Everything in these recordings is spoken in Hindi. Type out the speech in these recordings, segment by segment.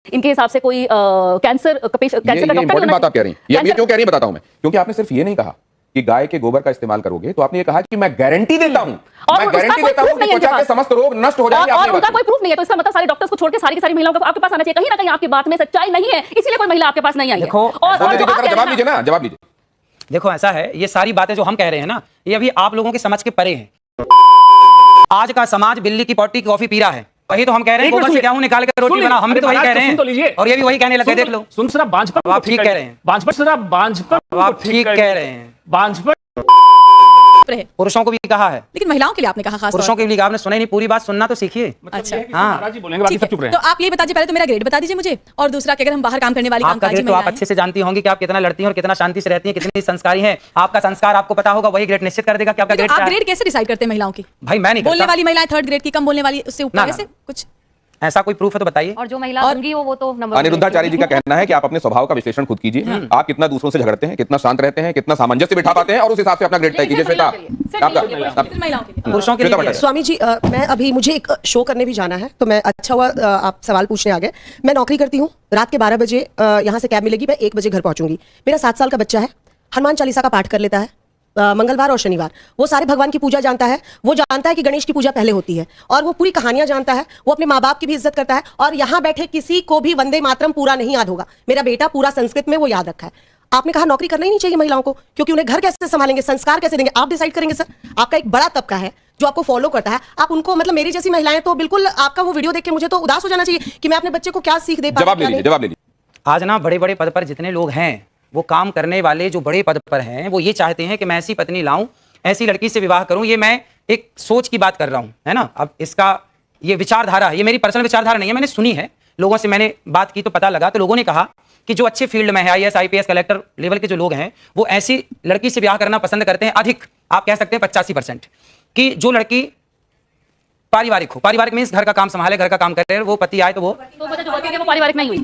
इनके हिसाब से कोई कैंसर का डॉक्टर बात आप कह रही हैं, ये क्यों कह रही है बताता हूं मैं, क्योंकि आपने सिर्फ ये नहीं कहा कि गाय के गोबर का इस्तेमाल करोगे, तो आपने ये कहा कि मैं गारंटी देता हूं, मैं गारंटी देता हूं कि त्वचा के समस्त रोग नष्ट हो जाएंगे। और उनका कोई प्रूफ नहीं है, तो इसका मतलब सारे डॉक्टर्स को छोड़ के सारी की सारी महिलाओं को आपके पास आना चाहिए। कहीं ना कहीं आपकी बात में सच्चाई नहीं है, इसीलिए कोई महिला आपके पास नहीं आई है। जवाब लीजिए ना, जवाब लीजिए। देखो ऐसा है, ये सारी बातें जो हम कह रहे हैं ना, ये अभी आप लोगों की समझ के परे हैं। आज का समाज बिल्ली की पोटी की कॉफी पी रहा है, वही तो हम कह रहे हैं, गोबर से गेहूं निकाल के रोटी बना, हम भी तो वही कह रहे हैं, और ये भी वही कहने लगे। देख लो, सुन सर, बांझपन आप ठीक कह रहे हैं, बांझपन आप ठीक कह रहे हैं, बांझपन पुरुषों को भी कहा है, लेकिन महिलाओं के लिए आपने कहा, खास पुरुषों के लिए आपने सुना नहीं, पूरी बात सुनना तो सीखिए। अच्छा, हाँ ठीक है, तो आप ये बता दीजिए, पहले तो मेरा ग्रेड बता दीजिए मुझे, और दूसरा कि अगर हम बाहर काम करने वाली आपका ग्रेड तो आप अच्छे से जानती होंगी कि आप कितना लड़ती हैं और कितना शांति से रहती हैं, कितनी संस्कारी हैं। आपका संस्कार आपको पता होगा, वही ग्रेड निश्चित कर देगा कि आपका ग्रेड। आप ग्रेड कैसे डिसाइड करते हैं महिलाओं की? भाई मैं नहीं बोलने वाली महिलाएं थर्ड ग्रेड की, कम बोलने वाली उससे ऊपर, ऐसे कुछ ऐसा कोई प्रूफ है तो बताइए। और जो महिला होंगी वो तो नंबर। अनिरुद्धाचार्य जी का कहना है कि आप अपने स्वभाव का विश्लेषण खुद कीजिए, आप कितना दूसरों से झगड़ते हैं, कितना शांत रहते हैं, कितना सामंजस्य बिठा पाते हैं, और उस हिसाब से अपना ग्रेड तय कीजिए। श्वेता, पुरुषों के लिए। स्वामी जी, मैं अभी मुझे एक शो करने भी जाना है, तो मैं अच्छा हुआ आप सवाल पूछने आ गए। मैं नौकरी करती हूँ, रात के 12 बजे यहाँ से कैब मिलेगी, मैं 1 बजे घर पहुंचूंगी। मेरा 7 साल का बच्चा है, हनुमान चालीसा का पाठ कर लेता है मंगलवार और शनिवार। वो सारे भगवान की पूजा जानता है, वो जानता है कि गणेश की पूजा पहले होती है, और वो पूरी कहानियां जानता है, वो अपने माँ बाप की भी इज्जत करता है, और यहाँ बैठे किसी को भी वंदे मातरम पूरा नहीं याद होगा। मेरा बेटा पूरा संस्कृत में वो याद रखा है। आपने कहा नौकरी करना ही नहीं चाहिए महिलाओं को, क्योंकि उन्हें घर कैसे संभालेंगे, संस्कार कैसे देंगे, आप डिसाइड करेंगे। सर, आपका एक बड़ा तबका है जो आपको फॉलो करता है, आप उनको, मतलब मेरी जैसी महिलाएं तो बिल्कुल, आपका वो वीडियो देख के मुझे तो उदास हो जाना चाहिए कि मैं अपने बच्चे को क्या सीख दे पाऊं। जवाब लीजिए। आज ना बड़े बड़े पद पर जितने लोग हैं, वो काम करने वाले जो बड़े पद पर हैं, वो ये चाहते हैं कि मैं ऐसी पत्नी लाऊं, ऐसी लड़की से विवाह करूं। ये मैं एक सोच की बात कर रहा हूं, है ना। अब इसका ये विचारधारा, ये मेरी पर्सनल विचारधारा नहीं है, मैंने सुनी है, लोगों से मैंने बात की तो पता लगा। तो लोगों ने कहा कि जो अच्छे फील्ड में है, IAS IPS कलेक्टर लेवल के जो लोग हैं, वो ऐसी लड़की से ब्याह करना पसंद करते हैं। अधिक आप कह सकते हैं 85%, कि जो लड़की पारिवारिक हो, पारिवारिक मींस घर का काम संभाले, घर का काम करे, वो पति आए तो वो पारिवारिक नहीं हुई।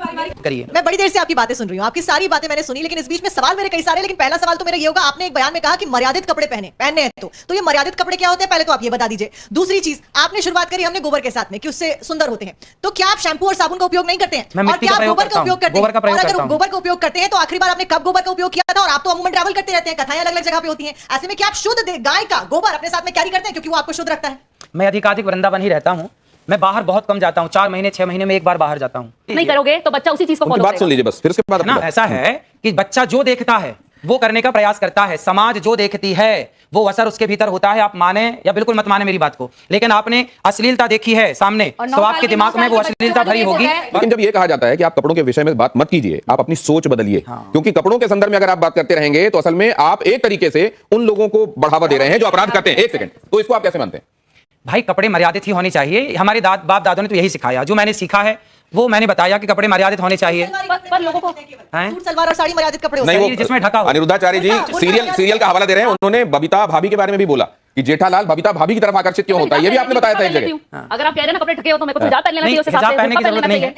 करिए। मैं बड़ी देर से आपकी बातें सुन रही हूँ, आपकी सारी बातें मैंने सुनी, लेकिन इस बीच में सवाल मेरे कई सारे, लेकिन पहला सवाल तो मेरा ये होगा, आपने एक बयान में कहा कि मर्यादित कपड़े पहनने हैं, तो ये मर्यादित कपड़े क्या होते हैं, पहले तो आप ये बता दीजिए। दूसरी चीज, आपने शुरुआत करी हमने गोबर के साथ में कि उससे सुंदर होते हैं, तो क्या आप शैम्पू और साबुन का उपयोग नहीं करते हैं? और क्या आप गोबर का उपयोग करते हैं? और अगर गोबर का उपयोग करते हैं तो आखिरी बार आपने कब गोबर का उपयोग किया था? और आप तो अमूमन ट्रैवल करते रहते हैं, कथाएं अलग अलग जगह पे होती हैं, ऐसे में क्या आप शुद्ध गाय का गोबर अपने साथ में कैरी करते हैं क्योंकि वो आपको शुद्ध रखता है? मैं अधिकाधिक वृंदावन ही रहता हूँ, मैं बाहर बहुत कम जाता हूँ, 4 महीने 6 महीने में एक बार बाहर जाता हूँ। नहीं करोगे तो बच्चा उसी चीज को फॉलो बात सुन लीजिए बस, फिर उसके बाद ना ऐसा है कि बच्चा जो देखता है वो करने का प्रयास करता है, समाज जो देखती है वो असर उसके भीतर होता है। आप माने या बिल्कुल मत माने मेरी बात को, लेकिन आपने अश्लीलता देखी है सामने, तो आपके दिमाग में वो अश्लीलता भरी होगी। लेकिन जब ये कहा जाता है कि आप कपड़ों के विषय में बात मत कीजिए, आप अपनी सोच बदलिए, क्योंकि कपड़ों के संदर्भ में अगर आप बात करते रहेंगे तो असल में आप एक तरीके से उन लोगों को बढ़ावा दे रहे हैं जो अपराध करते हैं। 1 सेकंड, तो इसको आप कैसे मानते हैं? भाई कपड़े मर्यादित ही होने चाहिए, हमारे बाप दादों ने तो यही सिखाया, जो मैंने सीखा है वो मैंने बताया कि कपड़े मर्यादित होने चाहिए। पर लोगों को सूट सलवार और साड़ी मर्यादित कपड़े होते हैं जिसमें ढका हो। अनिरुद्धाचार्य जी सीरियल का हवाला दे रहे हैं, उन्होंने बबीता भाभी के बारे में भी बोला कि जेठालाल बबीता भाभी की तरफ आकर्षित क्यों होता है, ये भी आपने बताया था एक जगह। अगर आप कह रहे हैं ना कपड़े ढके हो तो मेरे को हिजाब पहन लेना चाहिए, हिजाब पहनने की जरूरत नहीं है,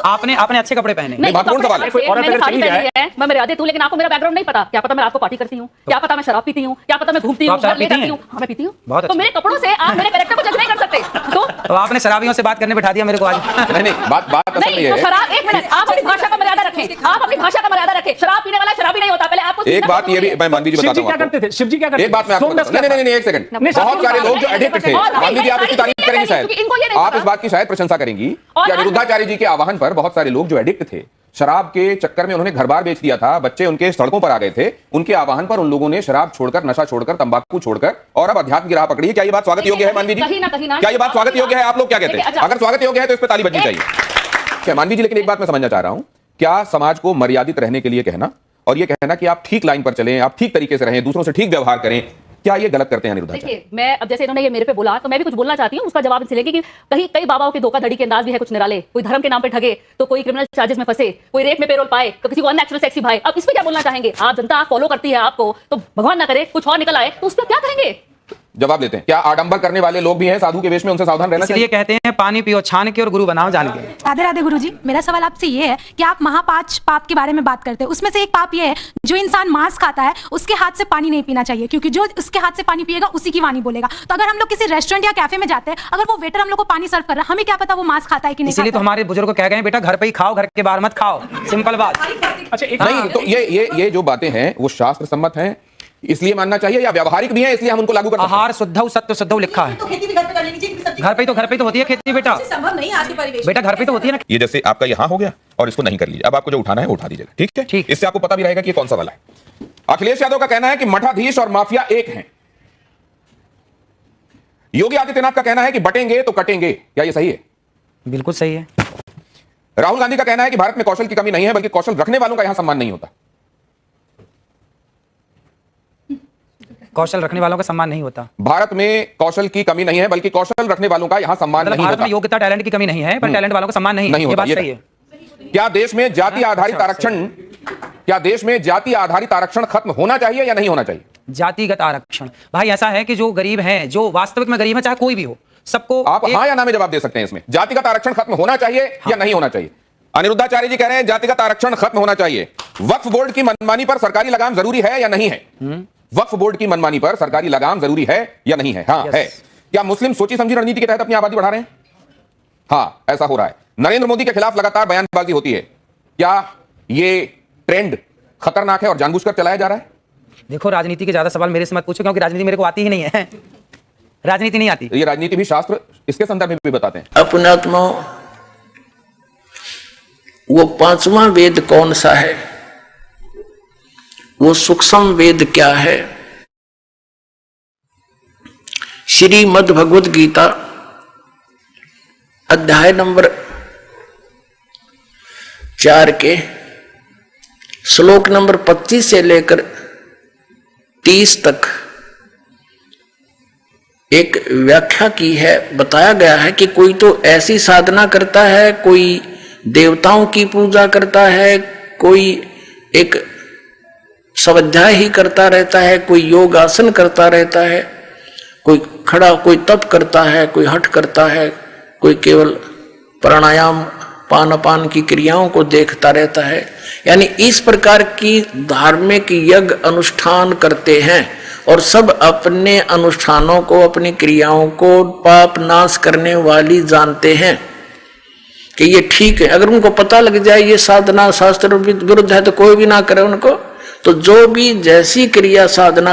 आपने अच्छे कपड़े पहने। महत्वपूर्ण सवाल है, मैं मर्यादित हूं, लेकिन आपको मेरा बैकग्राउंड नहीं पता। क्या पता मैं रात को पार्टी करती हूँ, क्या पता मैं शराब पीती हूँ, क्या पता मैं घूमती हूँ, मैं पीती हूँ, तो मेरे कपड़ों से आप मेरे कैरेक्टर को जज नहीं कर सकते। तो आपने शराबियों से बात करने बिठा दिया मेरे को आज। नहीं, बात असल में ये है। शराब, एक मिनट, आप अपनी भाषा का मर्यादा रखें, आप अपनी भाषा का मर्यादा रखें। शराब पीने वाला शराबी नहीं होता। पहले आपको एक बात ये भी मैं मानवी जी बताता हूं, क्या करते थे शिव जी, क्या करते थे? एक बात मैं आपको नहीं, 1 सेकंड, बहुत सारे लोग जो एडिक्ट थे, मानवी जी आप इसकी तारीफ करेंगी शायद, आप इस बात की शायद प्रशंसा करेंगी कि अनिरुद्धाचार्य जी के आह्वान पर बहुत सारे लोग जो एडिक्ट थे, शराब के चक्कर में उन्होंने घर बार बेच दिया था, बच्चे उनके सड़कों पर आ गए थे, उनके आह्वान पर उन लोगों ने शराब छोड़कर, नशा छोड़कर, तंबाकू छोड़कर और अब अध्यात्म की राह पकड़ी है। क्या ये बात स्वागत योग्य है मानवी जी? क्या ये बात स्वागत योग्य है? आप लोग क्या कहते हैं? अगर स्वागत योग्य है तो इस पर ताली बजनी चाहिए। क्या मानवी जी, लेकिन एक बात मैं समझना चाह रहा हूं, क्या समाज को मर्यादित रहने के लिए कहना और ये कहना कि आप ठीक लाइन पर चलें, आप ठीक तरीके से रहें, दूसरों से ठीक व्यवहार करें, क्या ये गलत करते हैं अनिरुद्धाचार्य? देखिए, मैं अब जैसे इन्होंने ये मेरे पे बोला तो मैं भी कुछ बोलना चाहती हूँ, उसका जवाब इसलिए कि कई बाबाओं के धोखाधड़ी के अंदाज भी है कुछ निराले। कोई धर्म के नाम पे ठगे, तो कोई क्रिमिनल चार्जेस में फंसे, कोई रेप में पेरोल पाए, तो किसी को अननेचुरल सेक्सी भाई। अब इस पे क्या बोलना चाहेंगे? आप जनता फॉलो करती है आपको, तो भगवान ना करे कुछ और निकल आए तो उस पर क्या कहेंगे? जवाब देते हैं। क्या आडंबर करने वाले लोग भी हैं साधु के वेश में, उनसे सावधान रहना इसलिए चाहिए? कहते हैं पानी पियो छान के और गुरु बनाओ जान के। राधे राधे गुरुजी, मेरा सवाल आपसे ये है कि आप महापांच पाप के बारे में बात करते हैं, उसमें से एक पाप ये है जो इंसान मांस खाता है उसके हाथ से पानी नहीं पीना चाहिए, क्योंकि जो उसके हाथ से पानी पिएगा उसी की वाणी बोलेगा। तो अगर हम लोग किसी रेस्टोरेंट या कैफे में जाते हैं, अगर वो वेटर हम लोग को पानी सर्व कर रहा है, हमें क्या पता वो मांस खाता है कि नहीं इसीलिए तो खाता है? हमारे बुजुर्ग कह गए हैं, बेटा घर पे ही खाओ, घर के बाहर मत खाओ, सिंपल बात। अच्छा एक नहीं, तो ये जो बातें हैं वो शास्त्र सम्मत हैं, इसलिए मानना चाहिए, या व्यवहारिक भी है इसलिए हम उनको लागू कर सकते हैं? आहार शुद्धौ सत्य शुद्धौ लिखा है। तो खेती भी घर पे कर लेनी चाहिए, सब्जी घर पे तो होती है खेती बेटा, संभव नहीं आज के परिवेश बेटा घर पे तो होती है ना। ये जैसे आपका यहां हो गया और इसको नहीं कर लीजिए, अब आपको जो उठाना है वो उठा दीजिएगा, ठीक है? ठीक। इससे आपको पता भी रहेगा कि ये कौन सा वाला है। अखिलेश यादव का कहना है कि मठाधीश और माफिया एक हैं। योगी आदित्यनाथ का कहना है कि बटेंगे तो कटेंगे। क्या ये सही है? बिल्कुल सही है। राहुल गांधी का कहना है कि भारत में कौशल की कमी नहीं है, बल्कि कौशल रखने वालों का यहां सम्मान नहीं होता। कौशल रखने वालों का सम्मान नहीं होता। भारत में कौशल की कमी नहीं है, बल्कि कौशल रखने वालों का यहां सम्मान मतलब नहीं भारत होता। में योग्यता टैलेंट की कमी नहीं है, पर टैलेंट वालों का सम्मान नहीं नहीं है। ये होता, बात ये सही है। क्या देश में जाति आधारित आरक्षण, क्या देश में जाति आधारित आरक्षण खत्म होना चाहिए या नहीं होना चाहिए? जातिगत आरक्षण भाई ऐसा है कि जो गरीब हैं, जो वास्तविक में गरीब है, चाहे कोई भी हो, सबको आप हां या ना में जवाब दे सकते हैं इसमें। जातिगत आरक्षण खत्म होना चाहिए या नहीं होना चाहिए? अनिरुद्धाचार्य जी कह रहे हैं जातिगत आरक्षण खत्म होना चाहिए। वक्फ बोर्ड की मनमानी पर सरकारी लगाम जरूरी है या नहीं है? वक्फ बोर्ड की मनमानी पर सरकारी लगाम जरूरी है या नहीं है? हाँ है। क्या मुस्लिम सोची समझी रणनीति के तहत अपनी आबादी बढ़ा रहे हैं? हाँ, ऐसा हो रहा है। नरेंद्र मोदी के खिलाफ लगातार बयानबाजी होती है, क्या ये ट्रेंड खतरनाक है और जानबूझकर चलाया जा रहा है? देखो, राजनीति के ज्यादा सवाल मेरे से मत पूछो, क्योंकि राजनीति मेरे को आती ही नहीं है। राजनीति नहीं आती। ये राजनीति भी शास्त्र इसके संदर्भ में भी बताते हैं। अपने आत्मा वो पांचवा वेद कौन सा है, वो सूक्ष्म वेद क्या है? श्रीमद् भगवद गीता अध्याय नंबर 4 के श्लोक नंबर 25 से लेकर 30 तक एक व्याख्या की है। बताया गया है कि कोई तो ऐसी साधना करता है, कोई देवताओं की पूजा करता है, कोई एक स्वाध्याय ही करता रहता है, कोई योग आसन करता रहता है, कोई खड़ा, कोई तप करता है, कोई हठ करता है, कोई केवल प्राणायाम पान अपान की क्रियाओं को देखता रहता है। यानी इस प्रकार की धार्मिक यज्ञ अनुष्ठान करते हैं और सब अपने अनुष्ठानों को, अपनी क्रियाओं को पाप नाश करने वाली जानते हैं कि ये ठीक है। अगर उनको पता लग जाए ये साधना शास्त्र विरुद्ध है तो कोई भी ना करे उनको। तो जो भी जैसी क्रिया साधना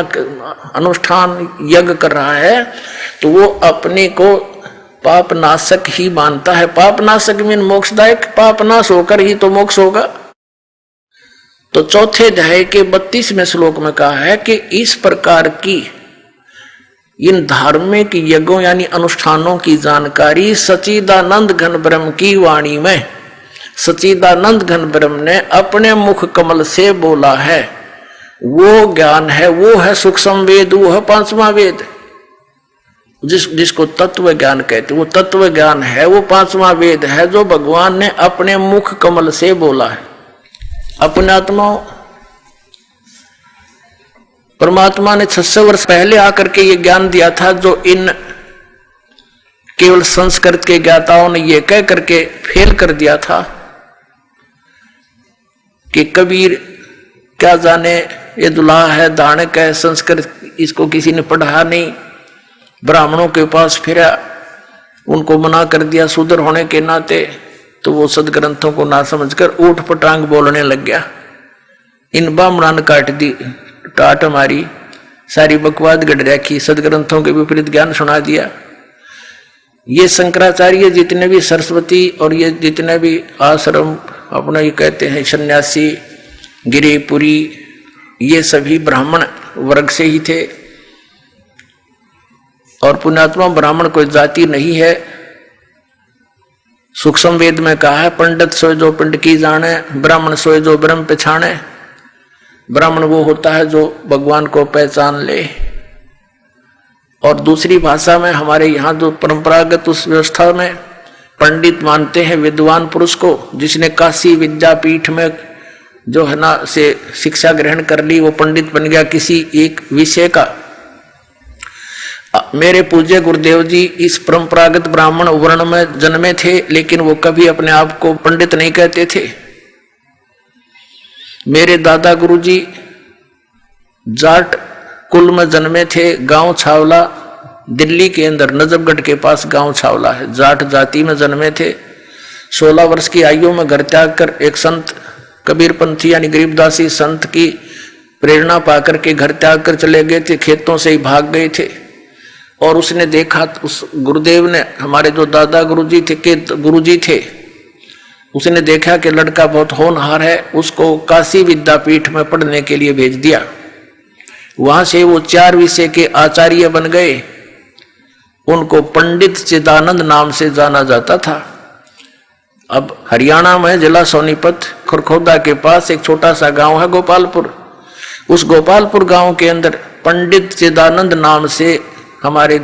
अनुष्ठान यज्ञ कर रहा है तो वो अपने को पाप नाशक ही मानता है। पाप नाशक मीन मोक्षदायक, पाप नाश होकर ही तो मोक्ष होगा। तो चौथे अध्याय के 32वें श्लोक में कहा है कि इस प्रकार की इन धार्मिक यज्ञों यानी अनुष्ठानों की जानकारी सच्चिदानंद घन ब्रह्म की वाणी में सच्चिदानंद घन ब्रह्म ने अपने मुख कमल से बोला है। वो ज्ञान है, वो है सूक्ष्म वेद, वो है पांचवा वेद, जिसको तत्व ज्ञान कहते, वो तत्व ज्ञान है, वो पांचवा वेद है जो भगवान ने अपने मुख कमल से बोला है। अपने आत्मा परमात्मा ने 600 वर्ष पहले आकर के ये ज्ञान दिया था, जो इन केवल संस्कृत के ज्ञाताओं ने ये कह करके फेल कर दिया था कि कबीर क्या जाने, ये दुल्हा है, दानक है, संस्कृत इसको किसी ने पढ़ा नहीं। ब्राह्मणों के पास फिरा, उनको मना कर दिया शूद्र होने के नाते, तो वो सदग्रंथों को ना समझकर ऊट पटांग बोलने लग गया। इन ब्राह्मणों ने काट दी टाट मारी, सारी बकवाद गढ़ रखी, सदग्रंथों के विपरीत ज्ञान सुना दिया। ये शंकराचार्य जितने भी सरस्वती और ये जितने भी आश्रम अपना ये कहते हैं सन्यासी गिरिपुरी, ये सभी ब्राह्मण वर्ग से ही थे। और पुण्यात्मा ब्राह्मण कोई जाति नहीं है। सूक्ष्म वेद में कहा है पंडित सोए जो पिंड की जाने, ब्राह्मण सोए जो ब्रह्म पहचाने। ब्राह्मण वो होता है जो भगवान को पहचान ले। और दूसरी भाषा में हमारे यहाँ जो परंपरागत उस व्यवस्था में पंडित मानते हैं विद्वान पुरुष को, जिसने काशी विद्यापीठ में जो है ना से शिक्षा ग्रहण कर ली, वो पंडित बन गया किसी एक विषय का। मेरे पूज्य गुरुदेव जी इस परंपरागत ब्राह्मण वर्ण में जन्मे थे, लेकिन वो कभी अपने आप को पंडित नहीं कहते थे। मेरे दादा गुरुजी जाट कुल में जन्मे थे, गांव छावला, दिल्ली के अंदर नजफगढ़ के पास गांव छावला है। जाट जाति में जन्मे थे। 16 वर्ष की आयु में घर त्याग कर एक संत कबीरपंथी यानी गरीबदासी संत की प्रेरणा पाकर के घर त्याग कर चले गए थे, खेतों से ही भाग गए थे। और उसने देखा, उस गुरुदेव ने, हमारे जो दादा गुरुजी थे, उसने देखा कि लड़का बहुत होनहार है, उसको काशी विद्यापीठ में पढ़ने के लिए भेज दिया। वहां से वो 4 विषय के आचार्य बन गए। उनको पंडित चिदानंद नाम से जाना जाता था। अब हरियाणा में जिला सोनीपत खुरखोदा के पास एक छोटा सा गांव है गोपालपुर। उस गोपालपुर गांव के अंदर पंडित चिदानंद नाम से हमारे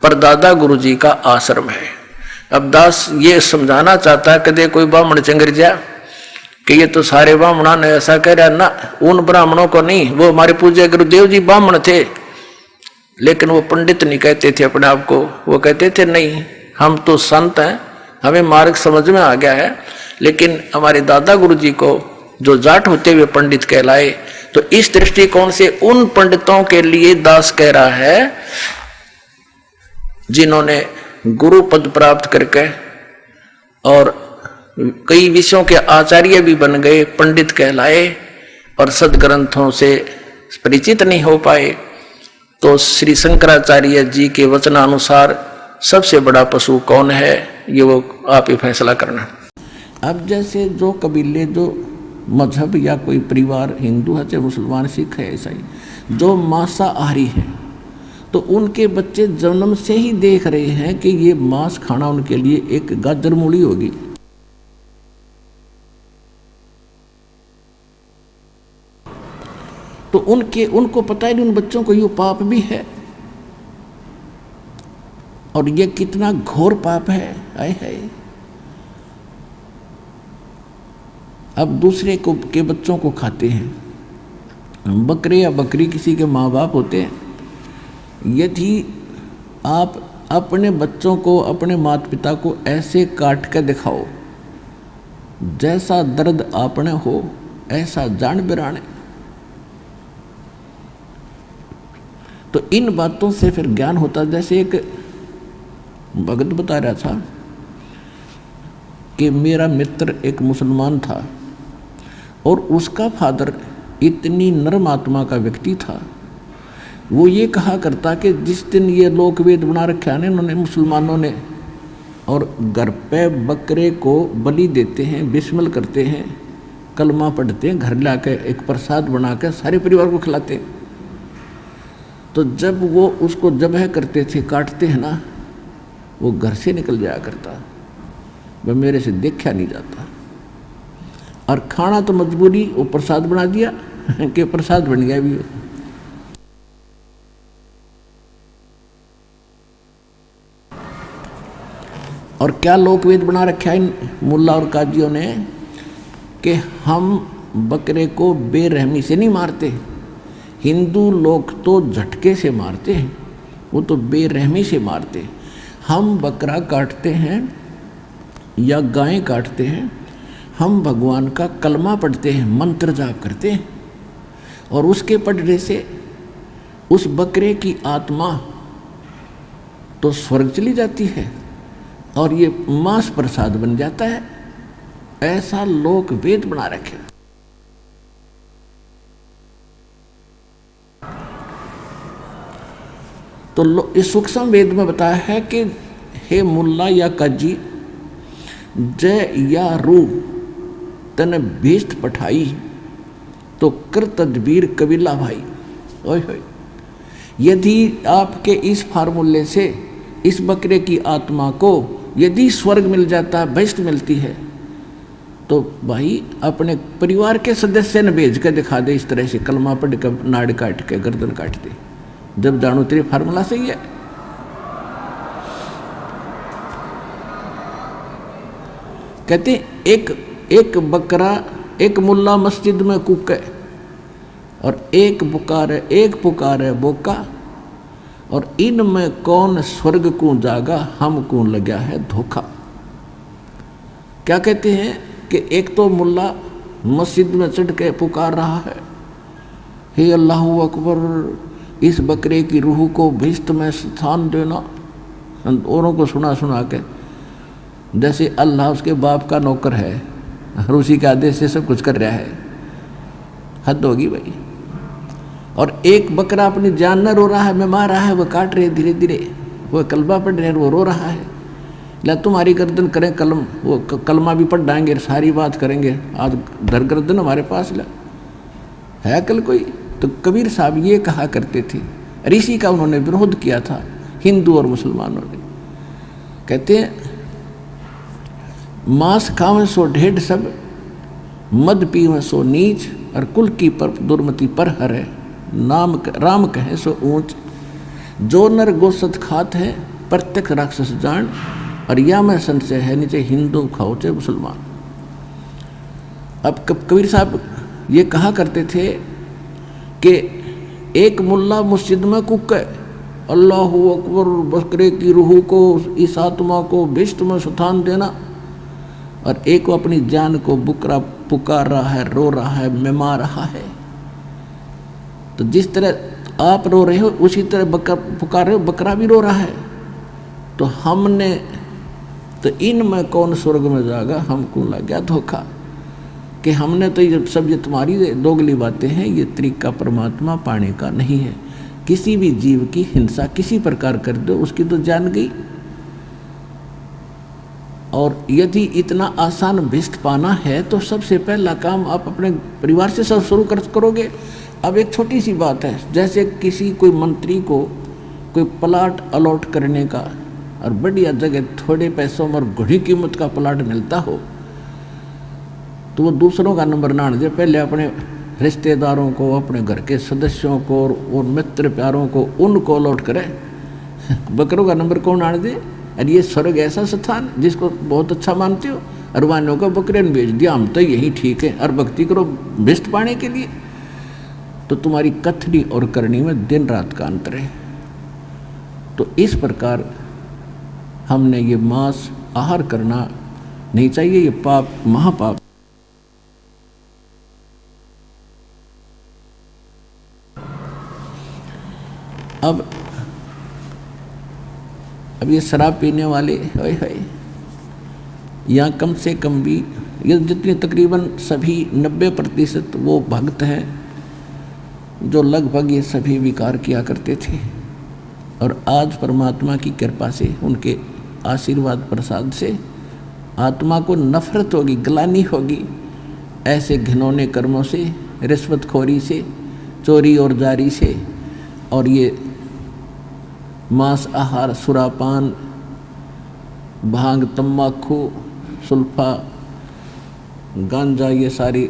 परदादा गुरुजी का आश्रम है। अब दास ये समझाना चाहता है, कदे कोई ब्राह्मण चंगर जा कि ये तो सारे ब्राह्मणों ने ऐसा कह रहा ना, उन ब्राह्मणों को नहीं। वो हमारे पूज्य गुरुदेव जी ब्राह्मण थे, लेकिन वो पंडित नहीं कहते थे अपने आप को। वो कहते थे नहीं, हम तो संत हैं, हमें मार्ग समझ में आ गया है। लेकिन हमारे दादा गुरुजी को जो जाट होते हुए पंडित कहलाए, तो इस दृष्टिकोण से उन पंडितों के लिए दास कह रहा है जिन्होंने गुरु पद प्राप्त करके और कई विषयों के आचार्य भी बन गए, पंडित कहलाए और सदग्रंथों से परिचित नहीं हो पाए। तो श्री शंकराचार्य जी के वचनानुसार सबसे बड़ा पशु कौन है, ये वो आप ही फैसला करना। अब जैसे जो कबीले, जो मजहब या कोई परिवार, हिंदू है चाहे मुसलमान, सिख है, ईसाई, जो मांसाहारी है, तो उनके बच्चे जन्म से ही देख रहे हैं कि ये मांस खाना उनके लिए एक गाजर मूली होगी। तो उनको पता है, उन बच्चों को ये पाप भी है और ये कितना घोर पाप है। आए है अब दूसरे के बच्चों को खाते हैं। बकरे या बकरी किसी के माँ बाप होते हैं। यदि आप अपने बच्चों को, अपने माता पिता को ऐसे काट कर दिखाओ, जैसा दर्द आपने हो ऐसा जान बिराने, तो इन बातों से फिर ज्ञान होता। जैसे एक भगत बता रहा था कि मेरा मित्र एक मुसलमान था और उसका फादर इतनी नर्म आत्मा का व्यक्ति था। वो ये कहा करता कि जिस दिन ये लोक वेद बना रखा है इन्होंने, मुसलमानों ने, और घर पे बकरे को बलि देते हैं, बिस्मिल करते हैं, कलमा पढ़ते हैं, घर लाके एक प्रसाद बना के सारे परिवार को खिलाते हैं। तो जब वो उसको जबह करते थे, काटते हैं ना, वो घर से निकल जाया करता, वह मेरे से देखा नहीं जाता। और खाना तो मजबूरी, वो प्रसाद बना दिया कि प्रसाद बन गया भी। और क्या लोकवेद बना रखा है इन मुल्ला और काजियों ने कि हम बकरे को बेरहमी से नहीं मारते। हिंदू लोग तो झटके से मारते हैं, वो तो बेरहमी से मारते। हम बकरा काटते हैं या गाय काटते हैं, हम भगवान का कलमा पढ़ते हैं, मंत्र जाप करते हैं, और उसके पढ़ने से उस बकरे की आत्मा तो स्वर्ग चली जाती है और ये मांस प्रसाद बन जाता है। ऐसा लोक वेद बना रखे। तो इस सूक्ष्म वेद में बताया है कि हे मुल्ला या काजी, जय या रू तन भीष्ट पठाई, तो कर तदबीर कबीला भाई। ओए होए, यदि आपके इस फार्मूले से इस बकरे की आत्मा को यदि स्वर्ग मिल जाता, भीष्ट मिलती है, तो भाई अपने परिवार के सदस्य ने भेज कर दिखा दे, इस तरह से कलमा पढ़ कर नाड़ काट के गर्दन काट दे, जब जानो तेरे फार्मूला सही है। कहते एक बकरा, एक मुल्ला मस्जिद में कूके और एक पुकार है बोका, और इनमें कौन स्वर्ग को जागा, हमको लगा है धोखा। क्या कहते हैं कि एक तो मुल्ला मस्जिद में चढ़ के पुकार रहा है, हे अल्लाह अकबर, इस बकरे की रूह को भिष्ट में स्थान देना, औरों को सुना सुना के, जैसे अल्लाह उसके बाप का नौकर है और उसी के आदेश से सब कुछ कर रहा है। हद होगी भाई। और एक बकरा अपनी जान न रो रहा है, मैं मार रहा है, वो काट रहे धीरे धीरे, वो कलमा पढ़ रहे हैं, वो रो रहा है। ला तुम्हारी गर्दन करें कलम, वो कलमा भी पढ़ डाएंगे, सारी बात करेंगे, आज धर गर्दन हमारे पास ला है कल कोई। तो कबीर साहब ये कहा करते थे, ऋषि का उन्होंने विरोध किया था हिंदू और मुसलमानों ने। कहते हैं मांस खावें सो ढेढ़ सब, मद पीवें सो नीच, और कुल की पर दुर्मति पर हरे, नाम राम कहे सो ऊंच। जो नर गोसत खात है प्रत्यक्ष राक्षस जान, और या में संशय है नीचे हिंदू खाओ चाहे मुसलमान। अब कबीर साहब ये कहा करते थे कि एक मुल्ला मस्जिद में कुके, अल्लाह अकबर, बकरे की रूह को, इस आत्मा को भिष्ट में स्थान देना, और एक वो अपनी जान को बुकरा पुकार रहा है, रो रहा है, मिमा रहा है। तो जिस तरह आप रो रहे हो उसी तरह बकरा पुकार रहे हो, बकरा भी रो रहा है। तो हमने तो इनमें कौन स्वर्ग में जागा, हमको लग गया धोखा, कि हमने तो ये सब, ये तुम्हारी दोगली बातें हैं, ये तरीका परमात्मा पाने का नहीं है। किसी भी जीव की हिंसा किसी प्रकार कर दो, उसकी तो जान गई। और यदि इतना आसान भिष्ट पाना है तो सबसे पहला काम आप अपने परिवार से सब शुरू करोगे। अब एक छोटी सी बात है, जैसे किसी कोई मंत्री को कोई प्लाट अलॉट करने का, और बढ़िया जगह थोड़े पैसों में और घड़ी कीमत का प्लाट मिलता हो, तो वो दूसरों का नंबर ना दे, पहले अपने रिश्तेदारों को, अपने घर के सदस्यों को और मित्र प्यारों को, उनको अलॉट करे। बकरों का नंबर कौन आने दे? और ये स्वर्ग ऐसा स्थान जिसको बहुत अच्छा मानते हो, अरवानों को बकरे ने बेच दिया, हम तो यही ठीक है, और भक्ति करो भिष्ट पाने के लिए। तो तुम्हारी कथनी और करनी में दिन रात का अंतर है। तो इस प्रकार हमने ये मांस आहार करना नहीं चाहिए, ये पाप, महापाप। अब ये शराब पीने वाले यहाँ कम से कम भी ये जितने तकरीबन सभी 90% वो भक्त हैं जो लगभग ये सभी विकार किया करते थे, और आज परमात्मा की कृपा से, उनके आशीर्वाद प्रसाद से आत्मा को नफरत होगी, ग्लानि होगी ऐसे घिनौने कर्मों से, रिश्वतखोरी से, चोरी और जारी से, और ये मांस आहार, सुरापान, भांग, तम्बाकू, सुल्फा, गांजा, ये सारी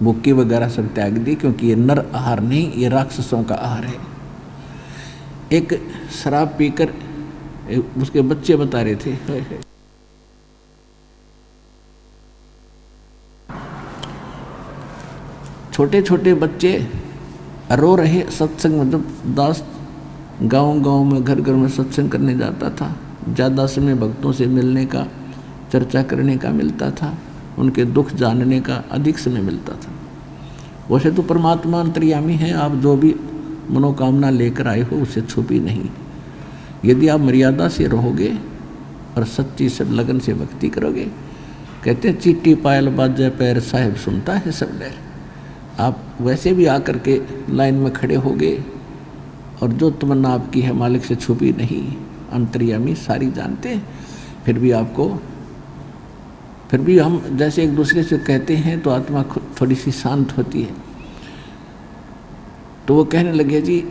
भुक्की वगैरह सब त्याग दी, क्योंकि ये नर आहार नहीं, ये राक्षसों का आहार है। एक शराब पीकर उसके बच्चे बता रहे थे, छोटे छोटे बच्चे रो रहे सत्संग में। जब दास गांव में घर घर में सत्संग करने जाता था, ज़्यादा समय भक्तों से मिलने का, चर्चा करने का मिलता था, उनके दुख जानने का अधिक समय मिलता था। वैसे तो परमात्मा अंतर्यामी है, आप जो भी मनोकामना लेकर आए हो उससे छुपी नहीं। यदि आप मर्यादा से रहोगे और सच्ची सब लगन से भक्ति करोगे, कहते हैं चीटी पायल बाजे पैर साहिब सुनता है सब डर। आप वैसे भी आकर के लाइन में खड़े होगे, और जो तमन्ना आपकी है मालिक से छुपी नहीं, अंतर्यामी सारी जानते हैं। फिर भी हम जैसे एक दूसरे से कहते हैं तो आत्मा थोड़ी सी शांत होती है। तो वो कहने लगे जी,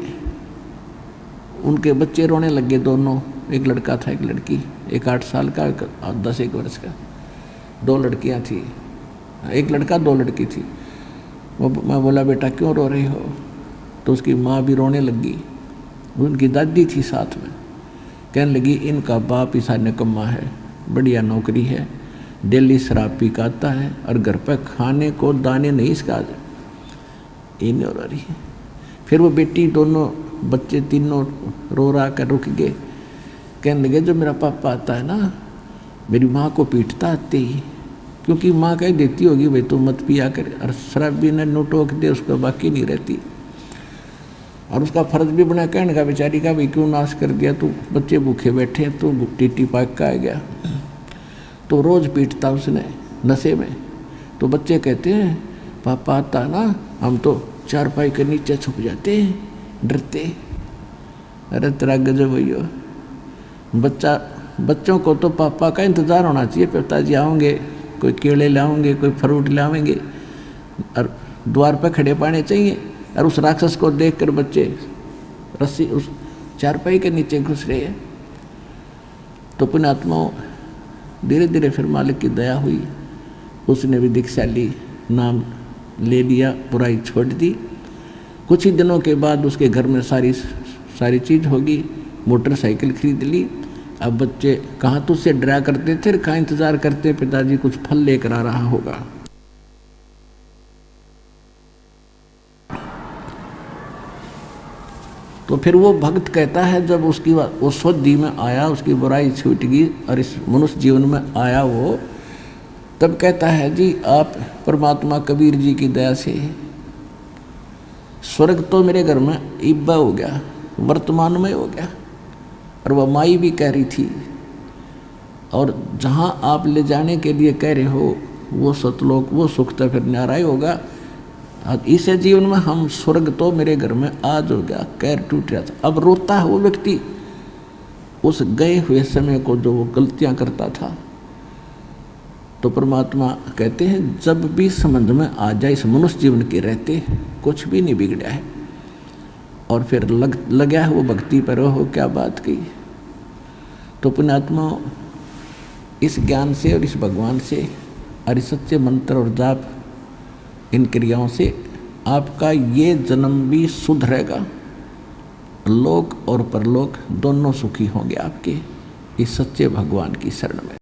उनके बच्चे रोने लगे दोनों, एक लड़का था एक लड़की, एक 8 साल का, एक 10 वर्ष का, 2 लड़कियां थी, एक लड़का 2 लड़की थी। मैं बोला बेटा क्यों रो रही हो? तो उसकी माँ भी रोने लगी, उनकी दादी थी साथ में, कहने लगी इनका बाप ईसा निकम्मा है, बढ़िया नौकरी है, डेली शराब पी के आता है, और घर पर खाने को दाने नहीं इसका, ये नहीं हो रही है। फिर वो बेटी दोनों बच्चे तीनों रो रहा कर रुक गए। कहने लगे जो मेरा पापा आता है ना, मेरी माँ को पीटता आते ही, क्योंकि माँ कह देती होगी भाई तू मत पिया कर, और शराबी ने नो टोक दे उसको बाकी नहीं रहती। और उसका फर्ज भी बना कहने का बेचारी का, भाई क्यों नाश कर दिया, तू बच्चे भूखे बैठे, तू टीटी पाक का आ गया। तो रोज़ पीटता उसने नशे में। तो बच्चे कहते हैं पापा आता ना, हम तो चारपाई के नीचे छुप जाते हैं डरते। अरे तेरा गजब भैया, बच्चों को तो पापा का इंतज़ार होना चाहिए, पिताजी आओगे, कोई केले लाओगे, कोई फ्रूट लाओगे, और द्वार पर खड़े पाने चाहिए। और उस राक्षस को देखकर बच्चे रस्सी उस चारपाई के नीचे घुस रहे हैं। तो पुण्यात्माओं, धीरे धीरे फिर मालिक की दया हुई, उसने भी दीक्षा ली, नाम ले लिया, बुराई छोड़ दी। कुछ ही दिनों के बाद उसके घर में सारी चीज़ होगी, मोटरसाइकिल खरीद ली। अब बच्चे कहाँ तो उससे डरा करते थे, कहाँ इंतज़ार करते पिताजी कुछ फल लेकर आ रहा होगा। तो फिर वो भक्त कहता है जब उसकी वो शुद्धि में आया, उसकी बुराई छूट गई और इस मनुष्य जीवन में आया वो, तब कहता है जी आप परमात्मा कबीर जी की दया से स्वर्ग तो मेरे घर में इब्बा हो गया, वर्तमान में हो गया। और वह माई भी कह रही थी, और जहाँ आप ले जाने के लिए कह रहे हो वो सतलोक, वो सुख तो फिर न्यारा ही होगा। इस जीवन में हम स्वर्ग तो मेरे घर में आज हो गया, कैर टूट रहा था। अब रोता है वो व्यक्ति उस गए हुए समय को जो वो गलतियां करता था। तो परमात्मा कहते हैं जब भी समझ में आ जाए इस मनुष्य जीवन के रहते कुछ भी नहीं बिगड़ा है, और फिर लगा है वो भक्ति पर, हो क्या बात की। तो पुण्यात्मा इस ज्ञान से और इस भगवान से और इस सच्चे मंत्र और जाप, इन क्रियाओं से आपका ये जन्म भी सुधरेगा, लोक और परलोक दोनों सुखी होंगे आपके इस सच्चे भगवान की शरण में।